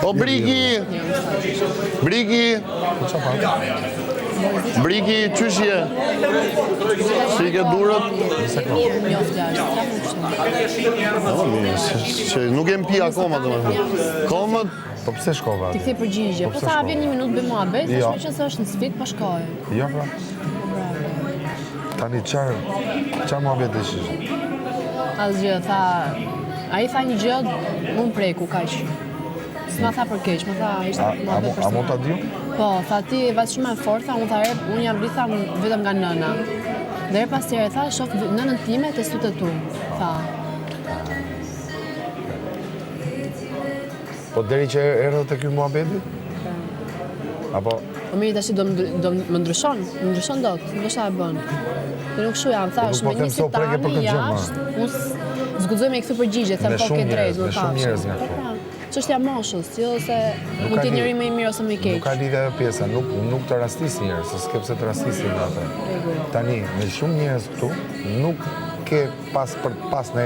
O Briki! Briki! Briki, qysh je? Si ke durët? Nuk jem pi akoma, domethënë. Komët? Po pse shkova? Ti kthej përgjigje. Po sa vjen 1 minutë bëjmë muhabet, thashë që se është në sfit pa shkoj. Jo, pra. Tani çfarë muhabet ishin? Asgjë, tha. Ai tha një gjë, unë preku kaq. S'ma tha për keq, më tha ishte muhabet personal. A mund ta di? Po, tha ti e vetë shumë e fortë, unë tha unë jam rritha vetëm nga nëna. Dhe her pas tjere tha, shoh nënën time te sut e tu, tha. Po deri që erdhë te ky muhabeti? Apo Po mirë tash do më ndryshon dot, ndoshta e bën. Dhe nuk shu jam, thash, me një si tani jashtë, unë zgudzoj me i kthy përgjigje, them po ke drejt, më shumë njerëz nga këtu. Çështja moshës, jo se mund të njëri më i mirë ose më i keq. Nuk ka lidhje ajo pjesa, nuk të rastis njerëz, se s'ke pse të rastisin atë. Tani, me shumë njerëz këtu, nuk ke pas në